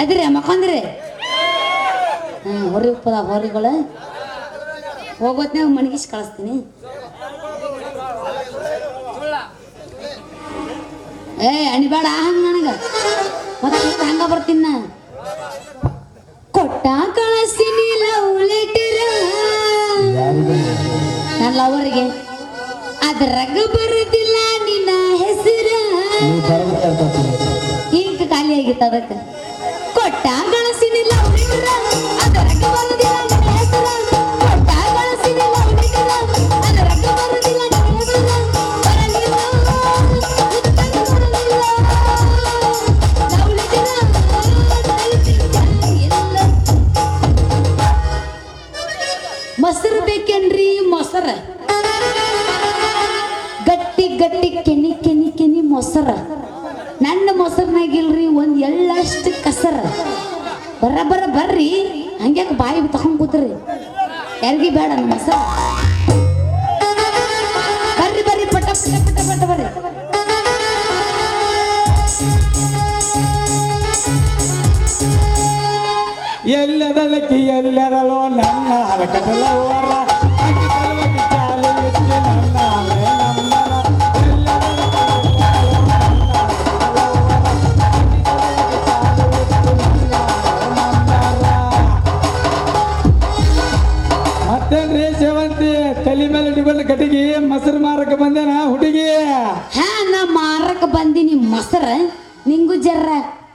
ಅದ್ರಿ ಮಕ್ಕಂದ್ರಿ ಹೊರಿ ಉಪ್ಪದ ಹೊರಿಗಳ ಹೋಗೋತ್ನಾಗ ಮಣಗಿಸಿ ಕಳಿಸ್ತೀನಿ. ಅಣಿಬೇಡ ಹಂಗ ನನಗ ಮತ್ತೆ ಹಂಗ ಬರ್ತೀನ. ಕೊಟ್ಟ ಕಳಿಸ್ತೀನಿ ಲವ್ ಲೆಟರ್ ನನ್ನ ಲವರಿಗೆ, ಅದ್ರಾಗ ಬರುದಿಲ್ಲ ನಿನ್ನ ಹೆಸರ. ಈಗ ಖಾಲಿ ಆಗಿತ್ತು ಅದಕ್ಕೆ. ಕೊಟ್ಟ ಕಳಿಸ್ತೀನಿ ಲವ್ ಲೆಟರ್ ಅದ್ರಾಗ ಬರುದಿಲ್ಲ ನಿನ್ನ ಹೆಸರ. ಕೊಟ್ಟ ಕಳಿಸ್ತೀನಿ ಲವ್ ಲೆಟರ್ ಅದ್ರಾಗ ಬರುದಿಲ್ಲ ನಿನ್ನ ಹೆಸರ. ಬರಲಿಲ್ಲ ಲವ್ ಲೆಟರ್ ಮೊಸರು ಬೇಕೇನ್ರಿ ಮೊಸರ, ಗಟ್ಟಿ ಗಟ್ಟಿ ಕೆನಿ ಕೆನಿ ಕೆನಿ ಮೊಸರ. ನನ್ನ ಮೊಸರ್ನಾಗಿಲ್ರಿ ಒಂದ್ ಎಳ್ಳಷ್ಟು ಕಸರ. ಬರ್ರಿ ಹಂಗ್ಯಾಕ ಬಾಯಿ ತಕೊಂಡ್ ಕೂತ್ರಿ, ಯಾರಿಗಿ ಬೇಡ ನಮ್ಮ ಮೊಸರ. ಬರ್ರಿ ಪಟ ಪಟ ಪಟ ಪಟ ಬರ್ರಿ. ಎಲ್ಲದಲಕ್ಕಿ ಎಲ್ಲರಲೋ ನನ್ನ ಹರಕಟಲವರ ಮತ್ತೇನ್ರಿ ಸೇವಂತಿ ತಲೆ ಮೇಲೆ ಡಿಬಲ್ ಕಟ್ಟಿಗೆ ಮೊಸರು ಮಾರಕ್ಕೆ ಬಂದೇನ ಹುಡುಗಿ? ಹಾ ನಾ ಮಾರಕ್ಕೆ ಬಂದಿನಿ ಮೊಸರ. ನಿಂಗು ಜರ್ರ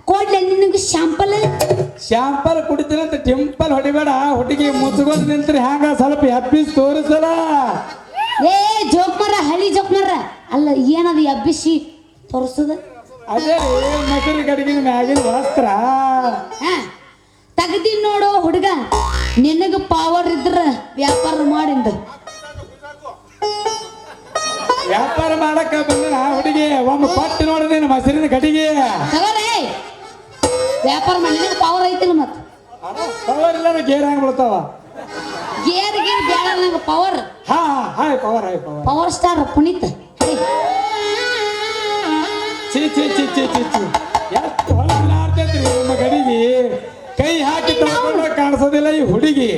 ಕೊಡ್ಲೆ ನಿನಗೂ ಶಾಂಪಲ್ ಕುಡಿತೀನಿ ಅಂತ ಟಿಂಪಲ್ ಹೊಡಿಬೇಡ. ಹುಡುಗಿ ಮುಚ್ಕೊಂಡು ನಿಂತ್ರಿ ಹ್ಯಾಂಗ ಸ್ವಲ್ಪ ಹಬ್ಬಿಸಿ ತೋರಿಸಲ್ಲ. ಏ ಜೋಕ್ ಮರ ಹಳಿ ಜೋಕ್ ಮರ ಅಲ್ಲ, ಏನದು ಹಬ್ಬಿಸಿ ತೋರಿಸೋದು? ಅದೇ ಮೊಸರು ಕಡೆಗಿನ ಮ್ಯಾಗಿನ ವಸ್ತ್ರ ತೆಗ್ದಿ ನೋಡು ಹುಡುಗ. ನಿನಗ ಪವರ್ ಇದ್ರ ವ್ಯಾಪಾರ ಮಾಡಿಂದ. ವ್ಯಾಪಾರ ಮಾಡಕ್ಕ ಬಂದ ಹುಡುಗಿ ಒಮ್ಮೆ ಕೊಟ್ಟು ನೋಡಿದೇನು ಮೊಸರಿನ ಕಡೆಗೆ. ವ್ಯಾಪಾರ ಮಾಡಿ ಪವರ್ ಐತಿಲ್ಲ ಮತ್ತ ಪವರ್ ಇಲ್ಲ ಗೇರ್ ಹಂಗ ಬೀಳ್ತಾವ. ಗೇರ್ ಬೇಡ ನಂಗೆ ಪವರ್. Power star Puneeth. ಚಿ ಚಿ ಚಿ ಚಿ ಚಿ ಚಿ ಎಷ್ಟು ಹೊಲನಾಡ್ತೈತ್ರಿ ನಿಮ್ಮ ಗಡಿಗೆ. ಕೈ ಹಾಕಿ ತಗೊಂಡ್ರೆ ಕಾಣಿಸೋದಿಲ್ಲ ಈ ಹುಡುಗಿ.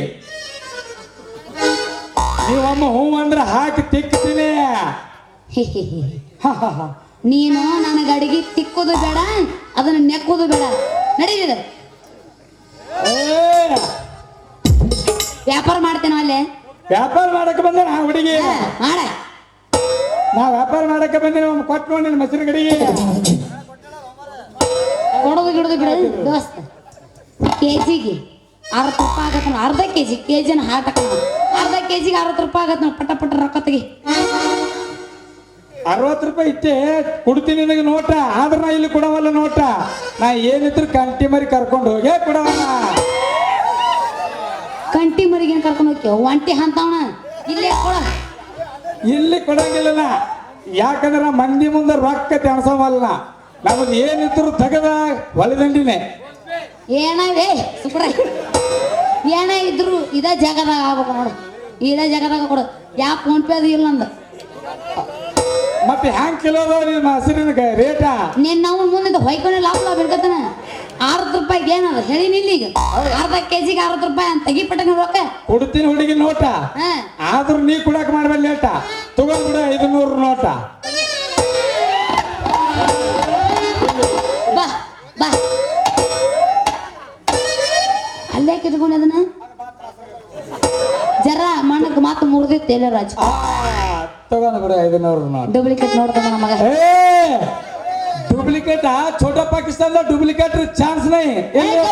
ನೀವಮ್ಮ ಹೂ ಅಂದ್ರೆ ಹಾಕಿ ತಿಕ್ತೀನಿ. ನೀನು ನನಗೆ ಅಡಿಗೆ ತಿಕ್ಕೋದು ಬೇಡ, ಅದನ್ನ ನೆಕ್ಕೋದು ಬೇಡ. ನಡೀಲಿದೆ ವ್ಯಾಪಾರ ಮಾಡ್ತೇನೆ ಅಲ್ಲೇ. ವ್ಯಾಪಾರ ಮಾಡಕ್ಕೆ ಬಂದೆ ನಾ ಹುಡುಗಿ. ಮಾಡ ನಾ ವ್ಯಾಪಾರ ಮಾಡಕ್ಕೆ ಬಂದೆ. ಕೊಟ್ಟು ನೋಡಿ ಮೊಸರು ಗಡಿಗೆ ಕೊಡೋದು ಗಿಡೋದು ಬಿಡ ದೋಸ್ತ. ಕೆಜಿಗೆ 60 ರೂಪಾಯಿ ಆಗತ್ತ. ಅರ್ಧ ಕೆಜಿನ ಹಾಕಕ್ಕ ಅರ್ಧ ಕೆಜಿಗೆ 60 ರೂಪಾಯಿ ಆಗತ್ತ. ನಾವು ಪಟ ಪಟ ರೊಕ್ಕ ತೆಗಿ. 60 ರೂಪಾಯಿ ಇಟ್ಟೆ ಕೊಡ್ತೀನಿ ನಿನಗೆ ನೋಟ. ಆದ್ರೆ ನಾ ಇಲ್ಲಿ ಕೊಡವಲ್ಲ ನೋಟ. ನಾ ಏನಿದ್ರು ಕಂಟಿ ಮರಿ ಕರ್ಕೊಂಡು ಹೋಗೇ ಕೊಡವಲ್ಲ. ಕಂಟಿ ಮರಿಗೇನು ಕರ್ಕೊಂಡು ಹೋಗ್ತೇವ? ಒಂಟಿ ಅಂತವಣ ಇಲ್ಲೇ ಕೊಡ. ಇಲ್ಲಿ ಕೊಡಂಗಿಲ್ಲ. ಯಾಕಂದ್ರೆ ಮಂದಿ ಮುಂದೆ ರೊಕ್ಕ ತೆಣಸವಲ್ಲ. ನಮ್ದು ಏನಿದ್ರು ತೆಗದ ಹೊಲದಂಡಿನೇ. ಏನಾಗಿದೆ ಸುಬ್ರ? ಏನ ಇದ್ರು ಇದ ಜಾಗದಾಗ ಆಗ್ಬೇಕು ನೋಡು. ಇದೇ ಜಾಗದಾಗ ಕೊಡು. ಯಾವ ಫೋನ್ ಪೇ ಅದು ಇಲ್ಲ ನಂದು. ಮತ್ತೆ ಹ್ಯಾಂಗ್ ಕಿಲೋ ನಿಮ್ಮ ಹಸಿರಿನ ರೇಟ? ನೀನ್ ನಾವು ಮುಂದೆ ಹೊಯ್ಕೊಂಡು ಲಾಭ ಬಿಡ್ಕತಾನ. 60 ರೂಪಾಯಿಗೆ ಏನದ ಹೇಳಿ ನಿಲ್ಲಿಗ? ಅರ್ಧ ಕೆಜಿಗೆ 60 ರೂಪಾಯಿ ಅಂತ ತೆಗಿಪಟ್ಟ ರೊಕ್ಕ ಕೊಡ್ತೀನಿ ಹುಡುಗಿ ನೋಟ. ಆದ್ರೂ ನೀ ಕುಡಕ್ ಮಾಡ್ಬೇಡ ಲೇಟ. ತಗೊಂಡ್ಬಿಡ 500 ನೋಟ. ಬಾ ಬಾ ಅಲ್ಲೇ ಕಿತ್ಕೊಂಡು ಅದನ್ನ ಜರ ಮಣ್ಣಕ್ಕೆ ಮಾತು ಮುರಿದಿತ್ತೇನ ರಾಜ. ತಗೊಂಡ್ ಬಿಡ 500 ನೋಟ. ಡೂಪ್ಲಿಕೇಟ್ ನೋಡ್ತಾನ ನಮ್ಮ ಮಗ. डुप्लीकेट छोटा पाकिस्तान डुप्लीकेट चांस नहीं.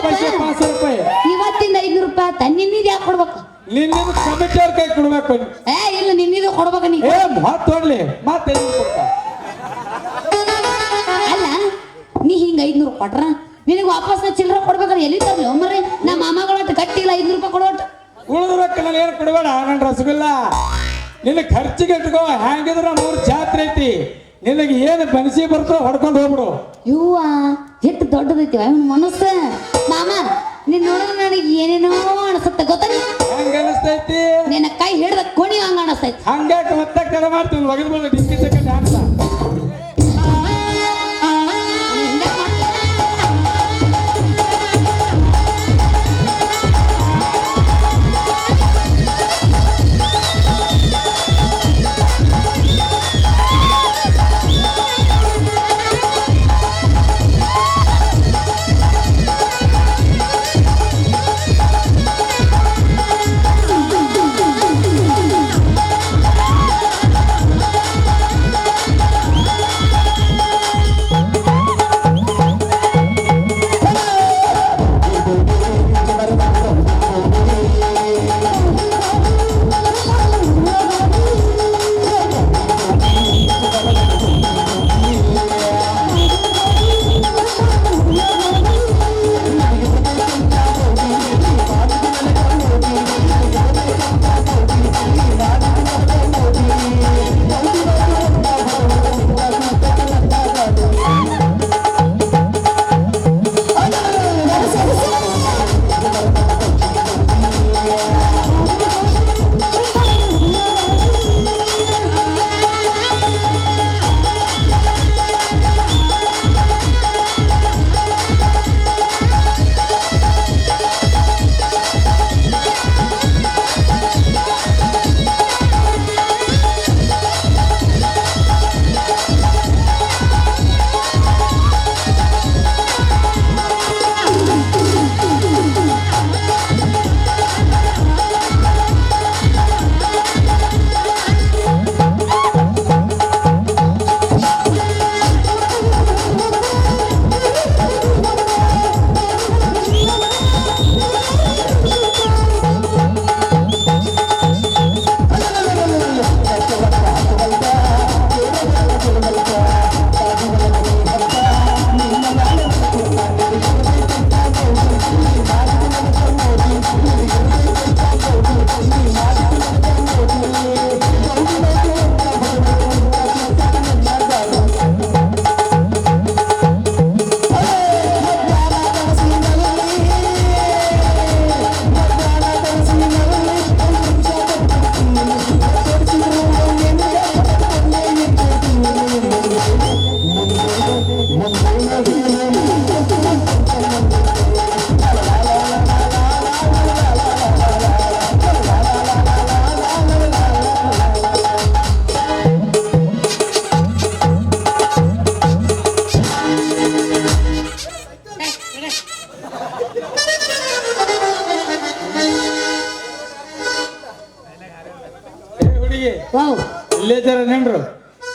पैसे 500 ರೂಪಾಯಿ ಇವತ್ತಿಂದ 500 ರೂಪಾಯಿ ತನ್ನಿಂದ ಯಾಕೆ ಕೊಡ್ಬೇಕು? ನಿನ್ನಿದು ಕಮಿಟಿ ಅವ್ರ ಕೈ ಕೊಡ್ಬೇಕು. ಇಲ್ಲ ನಿನ್ನಿದು ಕೊಡ್ಬೇಕು. ನೀ ಮಾತು ತೋಡ್ಲಿ ಮತ್ತೆ ಕೊಡ್ತಾ ಅಲ್ಲ. ನೀ ಹಿಂಗ 500 ಕೊಟ್ರ ನಿನಗೆ ವಾಪಸ್ ಚಿಲ್ಲರೆ ಕೊಡ್ಬೇಕಾದ್ರೆ ಎಲ್ಲಿ ತರ್ಲಿ ಒಮ್ಮರೆ? ನಮ್ಮ ಮಾಮಗಳಟ್ಟು ಗಟ್ಟಿಲ್ಲ 500 ರೂಪಾಯಿ ಕೊಡೋಟ್ಟು. ಉಳಿದ ರೊಕ್ಕ ನಾನು ಏನು ಕೊಡಬೇಡ. ನನ್ನ ರಸಗುಲ್ಲ ನಿನ್ನ ಖರ್ಚಿಗೆ ಇಟ್ಕೋ. ಹ್ಯಾಂಗಿದ್ರ 3 ಜಾತ್ರೆ ಐತಿ. ನಿನಗೆ ಏನು ಬನಸಿ ಬರ್ತೋ ಹೊಡ್ಕೊಂಡು ಹೋಗ್ಬಿಡು. ಇವ್ವ ಎಷ್ಟು ದೊಡ್ಡದೈತಿ ಅವನ ಮನಸ್ಸು. ಮಾಮ ನೀನ್ ನೋಡಿದ್ರೆ ನನಗೆ ಏನೇನೋ ಅನಿಸುತ್ತೆ ಗೊತ್ತ? ಹಂಗ ಅನಿಸ್ತೈತಿ. ನಿನ್ನ ಕೈ ಹಿಡ್ದ ಕೋಣಿ ಹಂಗ ಅನಿಸ್ತೈತಿ. ಹಂಗಾಕ ಮತ್ತೆ ಕಡ ಮಾಡ್ತೀವಿ ಒಗದ್ಬೋದು ಡಿಸ್ಕಿ ತಕ್ಕ ಡ್ಯಾನ್ಸ.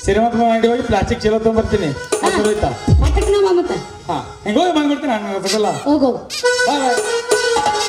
ಶ್ರೀಮಂತ ಅಂಗಡಿ ಹೋಗಿ ಪ್ಲಾಸ್ಟಿಕ್ ಚೀಲ ತೊಗೊಂಬರ್ತೀನಿ ಹೋಯ್ತಾ ಪಟಕ್ನ ಮತ್ತ ಹಾ ಹಿಂಗೋಗಿ ಬಂದ್ಬಿಡ್ತೀನಿ ನಾನು ಬಿಡಲ್ಲ ಹೋಗೋ ಬಾಯ್ ಬಾಯ್